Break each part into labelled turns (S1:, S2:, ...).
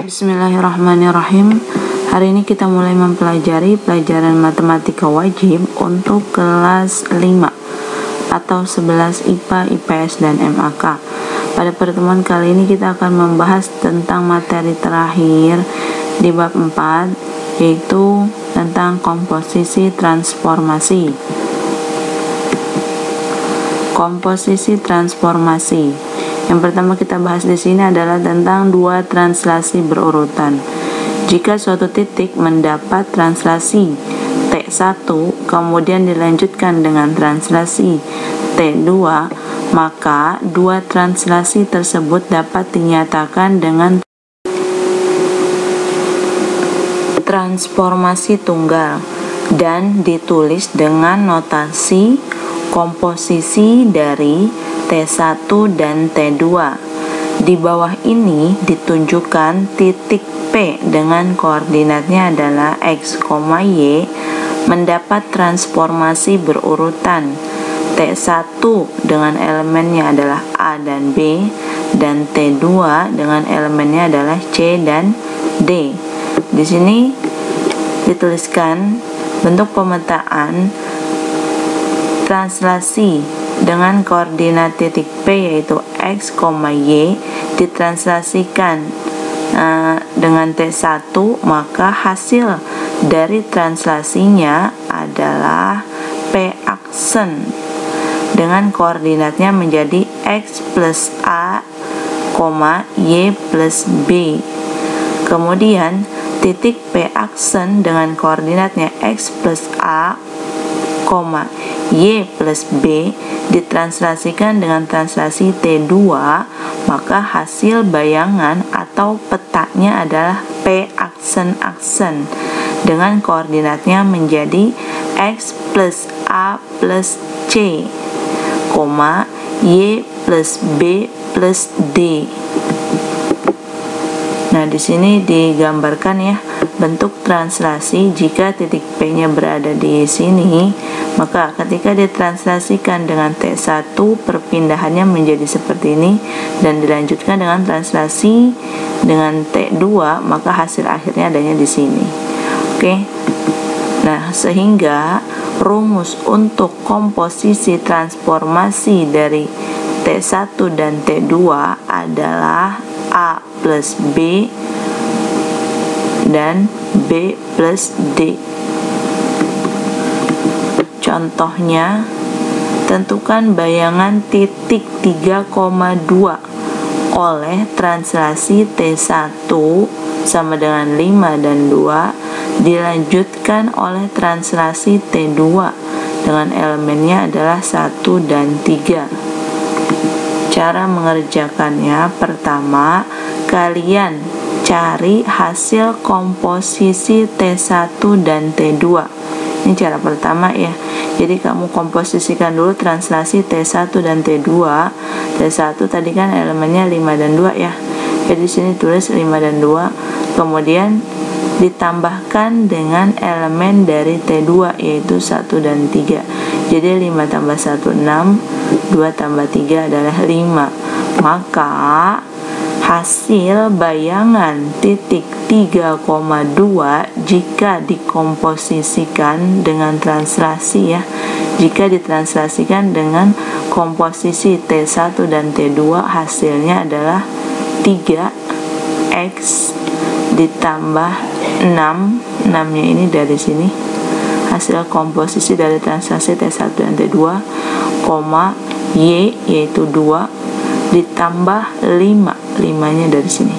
S1: Bismillahirrahmanirrahim. Hari ini kita mulai mempelajari pelajaran matematika wajib untuk kelas 5 atau 11 IPA, IPS, dan MAK. Pada pertemuan kali ini kita akan membahas tentang materi terakhir di bab 4, yaitu tentang komposisi transformasi. Komposisi transformasi. Yang pertama kita bahas di sini adalah tentang dua translasi berurutan. Jika suatu titik mendapat translasi T1 kemudian dilanjutkan dengan translasi T2, maka dua translasi tersebut dapat dinyatakan dengan transformasi tunggal dan ditulis dengan notasi komposisi dari T1 dan T2. Di bawah ini ditunjukkan titik P dengan koordinatnya adalah X, Y mendapat transformasi berurutan. T1 dengan elemennya adalah A dan B, dan T2 dengan elemennya adalah C dan D. Di sini dituliskan bentuk pemetaan translasi dengan koordinat titik P yaitu X, Y ditranslasikan dengan T1, maka hasil dari translasinya adalah P aksen dengan koordinatnya menjadi X plus A, Y plus B. Kemudian titik P aksen dengan koordinatnya X plus A, Y plus B ditranslasikan dengan translasi T2, maka hasil bayangan atau petanya adalah P aksen-aksen dengan koordinatnya menjadi X plus A plus C, Y plus B plus D. Nah, di sini digambarkan ya bentuk translasi. Jika titik P-nya berada di sini, maka ketika ditranslasikan dengan T1, perpindahannya menjadi seperti ini, dan dilanjutkan dengan translasi dengan T2, maka hasil akhirnya adanya di sini. Oke. Nah, sehingga rumus untuk komposisi transformasi dari T1 dan T2 adalah A plus B dan B plus D. Contohnya, tentukan bayangan titik 3,2 oleh translasi T1 sama dengan 5 dan 2 dilanjutkan oleh translasi T2 dengan elemennya adalah 1 dan 3. Cara mengerjakannya, pertama kalian cari hasil komposisi T1 dan T2. Ini cara pertama ya. Jadi kamu komposisikan dulu translasi T1 dan T2. T1 tadi kan elemennya 5 dan 2 ya. Jadi sini tulis 5 dan 2. Kemudian ditambahkan dengan elemen dari T2 yaitu 1 dan 3. Jadi 5 tambah 1 6, 2 tambah 3 adalah 5. Maka hasil bayangan titik 3,2 jika dikomposisikan dengan translasi ya, jika ditranslasikan dengan komposisi T1 dan T2, hasilnya adalah 3X ditambah 6, 6-nya ini dari sini, hasil komposisi dari translasi T1 dan T2, Y yaitu 2 ditambah 5, 5-nya dari sini.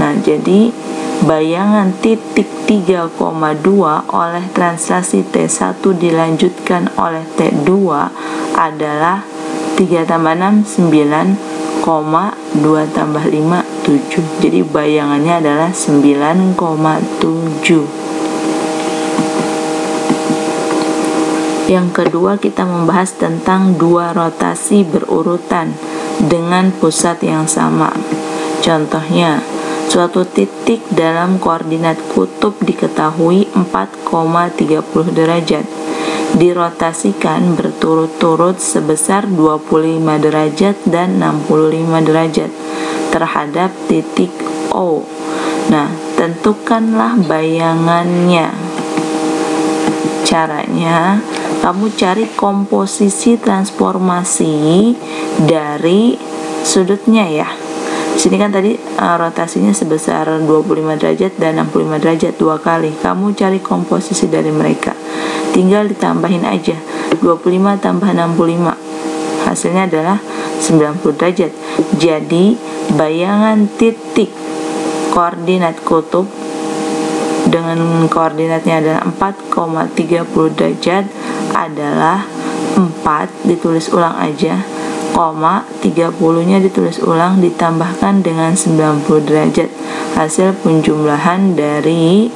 S1: Nah, jadi bayangan titik 3,2 oleh translasi T1 dilanjutkan oleh T2 adalah 3 tambah 6, 9, 2 tambah 5, 7. Jadi bayangannya adalah 9,7. Yang kedua, kita membahas tentang dua rotasi berurutan dengan pusat yang sama. Contohnya, suatu titik dalam koordinat kutub diketahui 4,30 derajat. Dirotasikan berturut-turut sebesar 25 derajat dan 65 derajat terhadap titik O. Nah, tentukanlah bayangannya. Caranya, kamu cari komposisi transformasi dari sudutnya ya. Sini kan tadi rotasinya sebesar 25 derajat dan 65 derajat dua kali. Kamu cari komposisi dari mereka. Tinggal ditambahin aja. 25 tambah 65. Hasilnya adalah 90 derajat. Jadi, bayangan titik koordinat kutub dengan koordinatnya adalah 4,30 derajat adalah 4, ditulis ulang aja, 30-nya ditulis ulang ditambahkan dengan 90 derajat. Hasil penjumlahan dari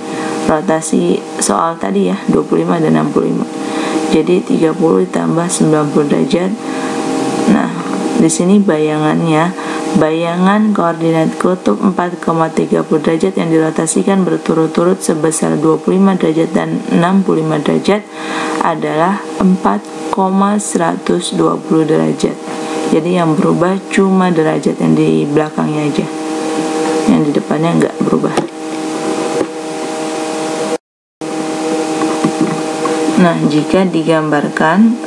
S1: rotasi soal tadi ya, 25 dan 65. Jadi 30 ditambah 90 derajat. Nah, di sini bayangannya, bayangan koordinat kutub 4,30 derajat yang dirotasikan berturut-turut sebesar 25 derajat dan 65 derajat adalah 4,120 derajat. Jadi yang berubah cuma derajat yang di belakangnya aja, yang di depannya enggak berubah. Nah, jika digambarkan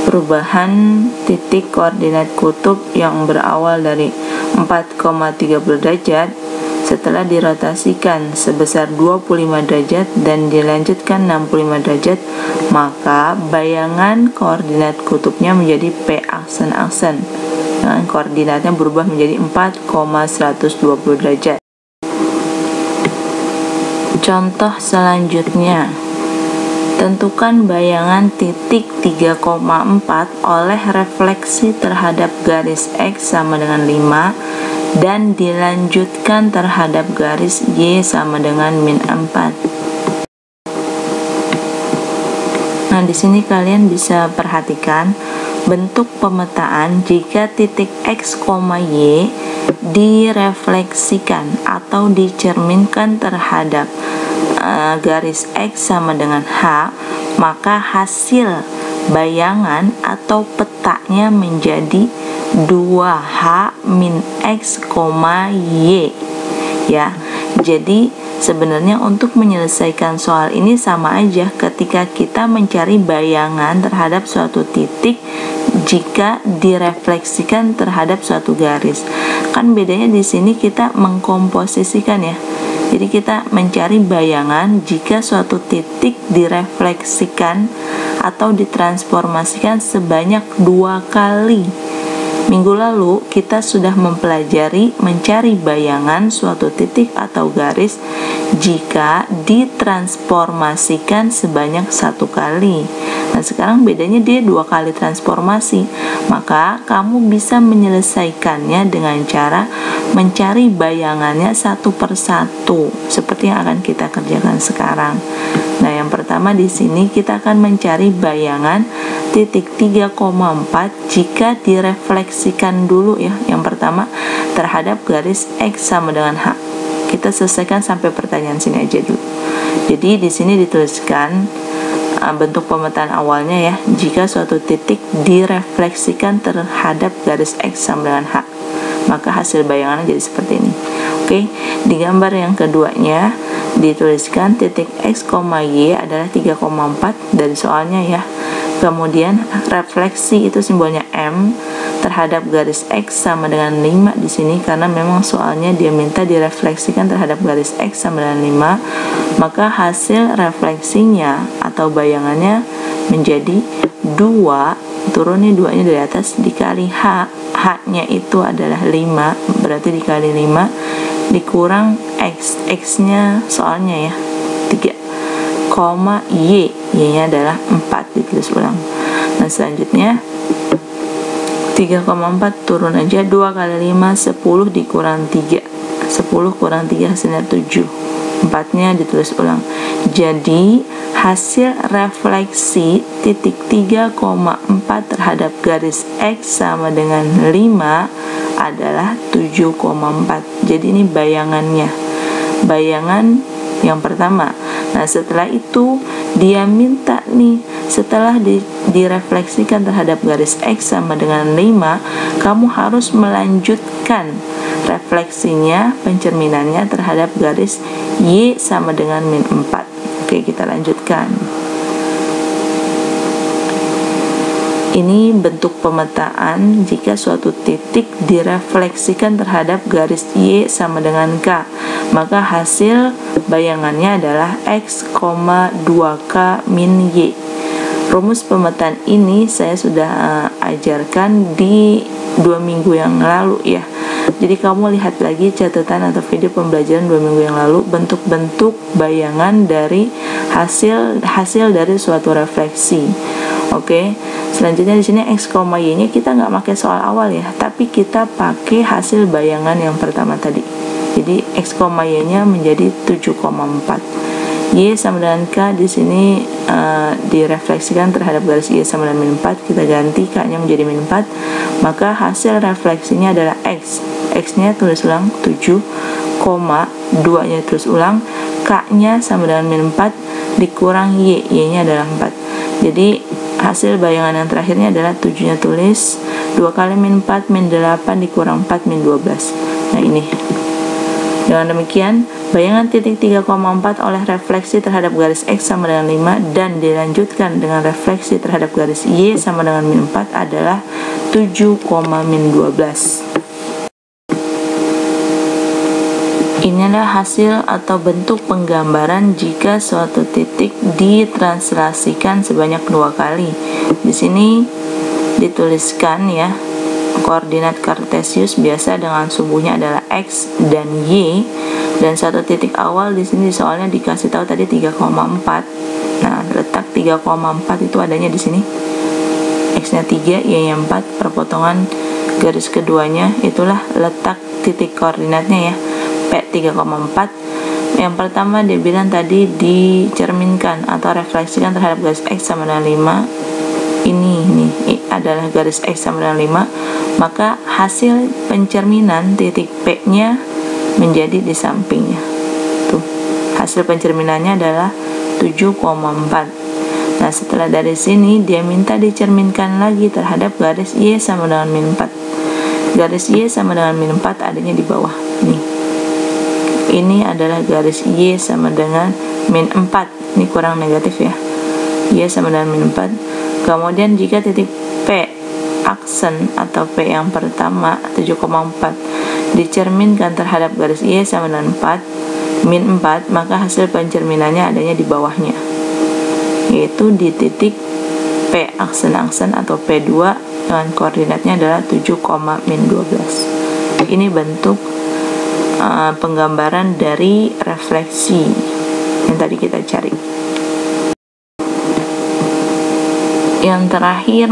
S1: perubahan titik koordinat kutub yang berawal dari 4,30 derajat setelah dirotasikan sebesar 25 derajat dan dilanjutkan 65 derajat, maka bayangan koordinat kutubnya menjadi P aksen-aksen. Nah, koordinatnya berubah menjadi 4,120 derajat. Contoh selanjutnya, tentukan bayangan titik 3,4 oleh refleksi terhadap garis X sama dengan 5 dan dilanjutkan terhadap garis Y sama dengan min 4. Nah, di sini kalian bisa perhatikan bentuk pemetaan jika titik X, Y direfleksikan atau dicerminkan terhadap garis X sama dengan H, maka hasil bayangan atau petanya menjadi 2H min X, Y ya. Jadi sebenarnya untuk menyelesaikan soal ini sama aja ketika kita mencari bayangan terhadap suatu titik jika direfleksikan terhadap suatu garis. Kan bedanya di sini kita mengkomposisikan ya. Jadi kita mencari bayangan jika suatu titik direfleksikan atau ditransformasikan sebanyak 2 kali. Minggu lalu kita sudah mempelajari mencari bayangan suatu titik atau garis jika ditransformasikan sebanyak 1 kali. Nah, sekarang bedanya dia 2 kali transformasi. Maka kamu bisa menyelesaikannya dengan cara mencari bayangannya satu persatu seperti yang akan kita kerjakan sekarang. Nah, yang pertama di sini kita akan mencari bayangan titik 3,4 jika direfleksikan dulu ya. Yang pertama terhadap garis X sama dengan H. Kita selesaikan sampai pertanyaan sini aja dulu. Jadi di sini dituliskan bentuk pemetaan awalnya ya, jika suatu titik direfleksikan terhadap garis X sama dengan H, maka hasil bayangannya jadi seperti ini. Oke, di gambar yang keduanya dituliskan titik X, Y adalah 3,4 dari soalnya ya. Kemudian refleksi itu simbolnya M terhadap garis X sama dengan 5 di sini karena memang soalnya dia minta direfleksikan terhadap garis X sama dengan 5, maka hasil refleksinya atau bayangannya menjadi 2, turun nih 2-nya dari atas dikali H, H-nya itu adalah 5, berarti dikali 5 dikurang X, X-nya soalnya ya 3, Y, Y-nya adalah 4, ditulis ulang. Nah, selanjutnya 3,4 turun aja, 2 kali 5 10 dikurang 3, 10 kurang 3 hasilnya 7, 4-nya ditulis ulang. Jadi hasil refleksi titik 3,4 terhadap garis X sama dengan 5 adalah 7,4. Jadi ini bayangannya, bayangan yang pertama. Nah, setelah itu dia minta nih, setelah direfleksikan terhadap garis X sama dengan 5, kamu harus melanjutkan refleksinya, pencerminannya terhadap garis Y sama dengan min 4. Oke, kita lanjutkan. Ini bentuk pemetaan jika suatu titik direfleksikan terhadap garis Y sama dengan K. Maka hasil bayangannya adalah X, 2K min Y. Rumus pemetaan ini saya sudah ajarkan di 2 minggu yang lalu ya. Jadi kamu lihat lagi catatan atau video pembelajaran 2 minggu yang lalu, bentuk-bentuk bayangan dari hasil dari suatu refleksi. Oke, selanjutnya di sini X, Y-nya kita nggak pakai soal awal ya, tapi kita pakai hasil bayangan yang pertama tadi. Jadi X, Y-nya menjadi 7,4. Y sama dengan K di sini direfleksikan terhadap garis Y sama dengan min 4. Kita ganti K-nya menjadi min 4. Maka hasil refleksinya adalah X. X-nya tulis ulang 7, 2-nya tulis ulang, K-nya sama dengan min 4 dikurang Y. Y-nya adalah 4. Jadi hasil bayangan yang terakhirnya adalah 7-nya tulis 2 kali min 4 min 8 dikurang 4 min 12. Nah ini. Dengan demikian, bayangan titik 3,4 oleh refleksi terhadap garis X sama dengan 5 dan dilanjutkan dengan refleksi terhadap garis Y sama dengan min 4 adalah 7, min 12. Inilah hasil atau bentuk penggambaran jika suatu titik ditranslasikan sebanyak 2 kali. Di sini dituliskan ya, koordinat kartesius biasa dengan sumbunya adalah X dan Y, dan satu titik awal di sini soalnya dikasih tahu tadi 3,4. Nah, letak 3,4 itu adanya di sini. X-nya 3, Y-nya 4, perpotongan garis keduanya itulah letak titik koordinatnya ya. P 3,4. Yang pertama dia bilang tadi dicerminkan atau refleksikan terhadap garis X sama dengan 5. Ini adalah garis X sama dengan 5. Maka hasil pencerminan titik P-nya menjadi di sampingnya. Tuh, hasil pencerminannya adalah 7,4. Nah, setelah dari sini dia minta dicerminkan lagi terhadap garis Y sama dengan min 4. Garis Y sama dengan min 4 adanya di bawah. Ini adalah garis Y sama dengan min 4. Ini kurang negatif ya. Y sama dengan min 4. Kemudian jika titik P aksen atau P yang pertama 7,4 dicerminkan terhadap garis Y sama dengan 4 min 4, maka hasil pencerminannya adanya di bawahnya, yaitu di titik P aksen-aksen atau P2 dengan koordinatnya adalah 7, min 12. Ini bentuk penggambaran dari refleksi yang tadi kita cari. Yang terakhir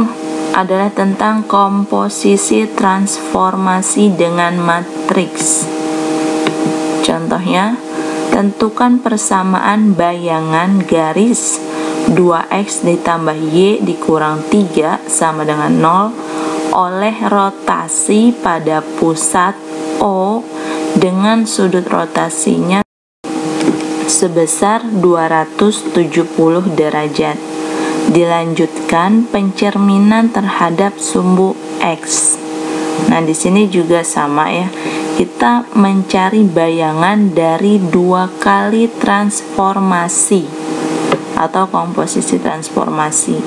S1: adalah tentang komposisi transformasi dengan matriks. Contohnya, tentukan persamaan bayangan garis 2x ditambah y dikurang 3 sama dengan 0 oleh rotasi pada pusat O dengan sudut rotasinya sebesar 270 derajat. Dilanjutkan pencerminan terhadap sumbu X. Nah, di sini juga sama ya. Kita mencari bayangan dari 2 kali transformasi atau komposisi transformasi.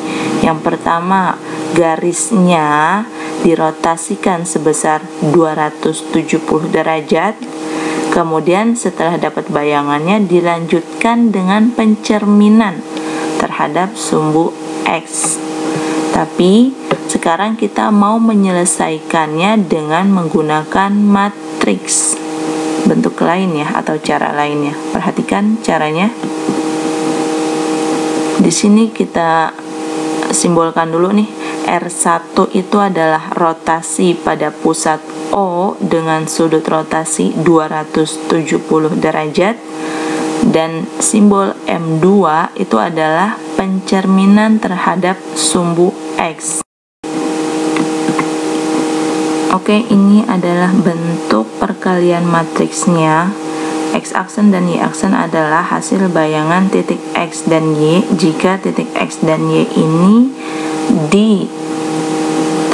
S1: Yang pertama, garisnya dirotasikan sebesar 270 derajat. Kemudian setelah dapat bayangannya dilanjutkan dengan pencerminan terhadap sumbu X. Tapi sekarang kita mau menyelesaikannya dengan menggunakan matriks, bentuk lain ya, atau cara lainnya. Perhatikan caranya. Di sini kita simbolkan dulu nih, R1 itu adalah rotasi pada pusat O dengan sudut rotasi 270 derajat, dan simbol M2 itu adalah pencerminan terhadap sumbu X. Oke, ini adalah bentuk perkalian matriksnya. X aksen dan Y aksen adalah hasil bayangan titik X dan Y jika titik X dan Y ini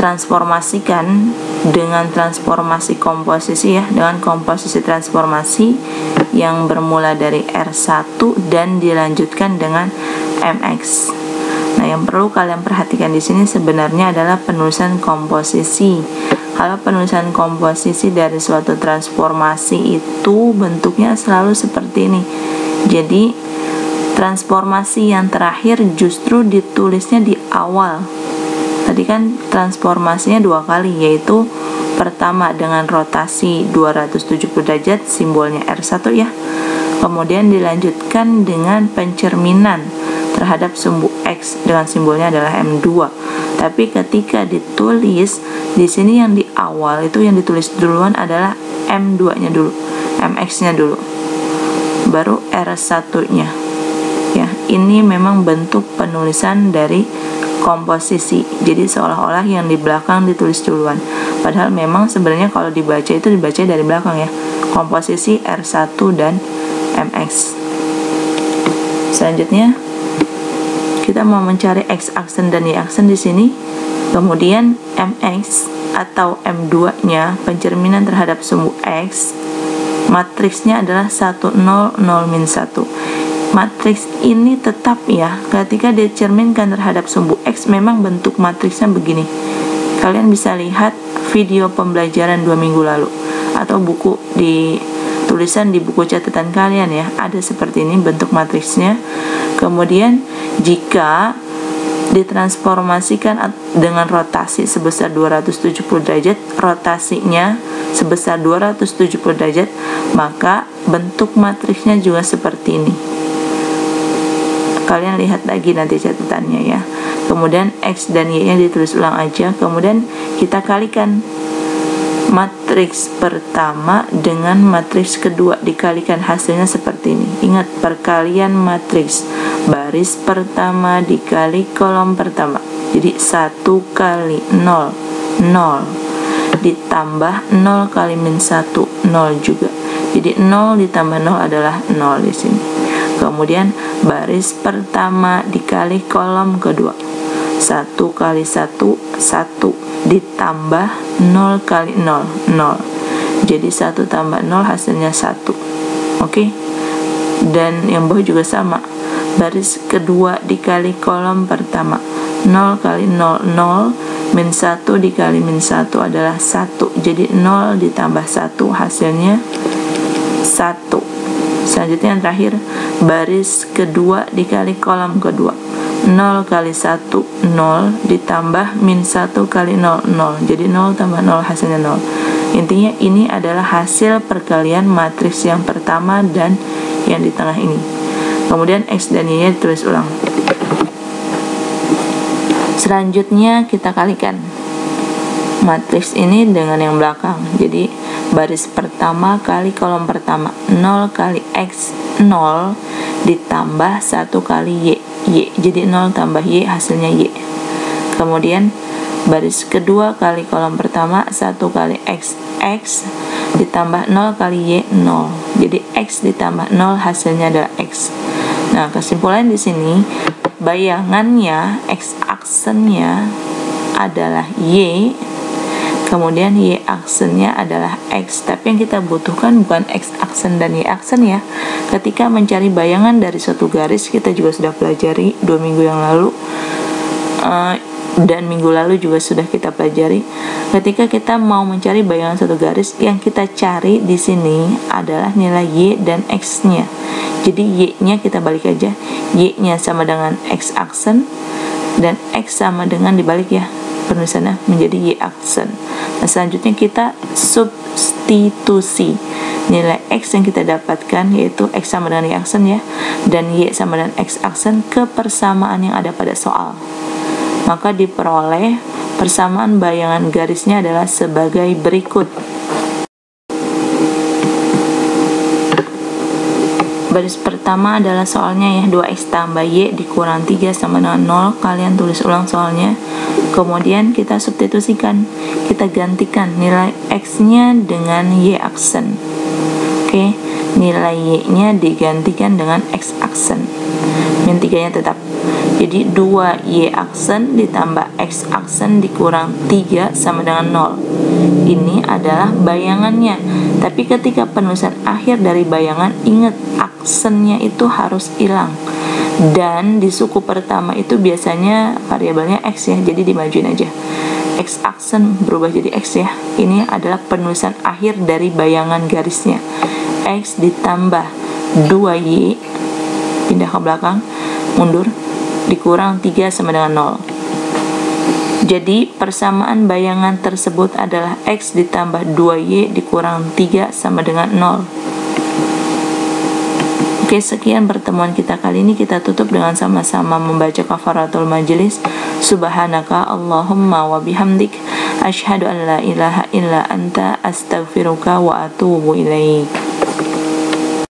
S1: transformasikan dengan transformasi komposisi ya, dengan komposisi transformasi yang bermula dari R1 dan dilanjutkan dengan MX. Nah, yang perlu kalian perhatikan di sini sebenarnya adalah penulisan komposisi. Kalau penulisan komposisi dari suatu transformasi itu bentuknya selalu seperti ini. Jadi, transformasi yang terakhir justru ditulisnya di awal. Tadi kan transformasinya dua kali, yaitu pertama dengan rotasi 270 derajat, simbolnya R1 ya. Kemudian dilanjutkan dengan pencerminan terhadap sumbu X dengan simbolnya adalah M2. Tapi ketika ditulis di sini yang di awal itu yang ditulis duluan adalah M2-nya dulu, MX-nya dulu, baru R1-nya. Ya, ini memang bentuk penulisan dari komposisi. Jadi seolah-olah yang di belakang ditulis duluan. Padahal memang sebenarnya kalau dibaca itu dibaca dari belakang ya. Komposisi R1 dan MX. Selanjutnya kita mau mencari X aksen dan Y aksen di sini. Kemudian MX atau M2-nya pencerminan terhadap sumbu X. Matriksnya adalah 1 0 0 min 1. Matriks ini tetap ya, ketika dicerminkan terhadap sumbu X memang bentuk matriksnya begini. Kalian bisa lihat video pembelajaran 2 minggu lalu atau buku di tulisan di buku catatan kalian ya, ada seperti ini bentuk matriksnya. Kemudian jika ditransformasikan dengan rotasi sebesar 270 derajat, rotasinya sebesar 270 derajat, maka bentuk matriksnya juga seperti ini. Kalian lihat lagi nanti catatannya ya. Kemudian X dan Y nya ditulis ulang aja. Kemudian kita kalikan matriks pertama dengan matriks kedua, dikalikan hasilnya seperti ini. Ingat, perkalian matriks, baris pertama dikali kolom pertama. Jadi 1 kali 0 0 ditambah 0 kali min 1 0 juga. Jadi 0 ditambah 0 adalah 0 di sini. Kemudian baris pertama dikali kolom kedua, 1 kali 1 1 ditambah 0 kali 0 0. Jadi 1 tambah 0 hasilnya 1. Oke. Dan yang bawah juga sama. Baris kedua dikali kolom pertama, 0 kali 0 0 min 1 dikali min 1 adalah 1. Jadi 0 ditambah 1 hasilnya 1. Selanjutnya yang terakhir, baris kedua dikali kolom kedua, 0 kali 1 0 ditambah min 1 kali 0 0. Jadi 0 tambah 0 hasilnya 0. Intinya ini adalah hasil perkalian matriks yang pertama dan yang di tengah ini. Kemudian X dan Y nya ditulis ulang. Selanjutnya kita kalikan matriks ini dengan yang belakang. Jadi baris pertama kali kolom pertama, 0 kali X 0 ditambah 1 kali Y. Jadi 0 tambah Y hasilnya Y. Kemudian baris kedua kali kolom pertama, 1 kali X ditambah 0 kali Y 0. Jadi X ditambah 0 hasilnya adalah X. Nah, kesimpulan di sini bayangannya X aksennya adalah Y, kemudian Y aksennya adalah X. Tapi yang kita butuhkan bukan X aksen dan Y aksen ya. Ketika mencari bayangan dari suatu garis, kita juga sudah pelajari 2 minggu yang lalu, dan minggu lalu juga sudah kita pelajari. Ketika kita mau mencari bayangan suatu garis, yang kita cari di sini adalah nilai Y dan X-nya. Jadi Y-nya kita balik aja. Y-nya sama dengan X aksen dan X sama dengan dibalik ya, penulisannya menjadi Y aksen. Nah, selanjutnya kita substitusi nilai X yang kita dapatkan, yaitu X sama dengan Y aksen ya, dan Y sama dengan X aksen ke persamaan yang ada pada soal. Maka diperoleh persamaan bayangan garisnya adalah sebagai berikut. Baris pertama adalah soalnya ya, 2X tambah Y dikurang 3 sama dengan 0. Kalian tulis ulang soalnya. Kemudian kita substitusikan, kita gantikan nilai X-nya dengan Y aksen. Oke, nilai Y-nya digantikan dengan X aksen. Min 3-nya tetap. Jadi 2Y aksen ditambah X aksen dikurang 3 sama dengan 0. Ini adalah bayangannya. Tapi ketika penulisan akhir dari bayangan, ingat aksennya itu harus hilang. Dan di suku pertama itu biasanya variabelnya X ya, jadi dimajuin aja. X aksen berubah jadi X ya. Ini adalah penulisan akhir dari bayangan garisnya. X ditambah 2Y, pindah ke belakang, mundur, dikurang 3 sama dengan 0. Jadi persamaan bayangan tersebut adalah X ditambah 2Y dikurang 3 sama dengan 0. Oke, sekian pertemuan kita kali ini. Kita tutup dengan sama-sama membaca kafaratul majlis. Subhanaka Allahumma wa bihamdik, asyhadu an la ilaha illa anta, astaghfiruka wa atubu ilaik.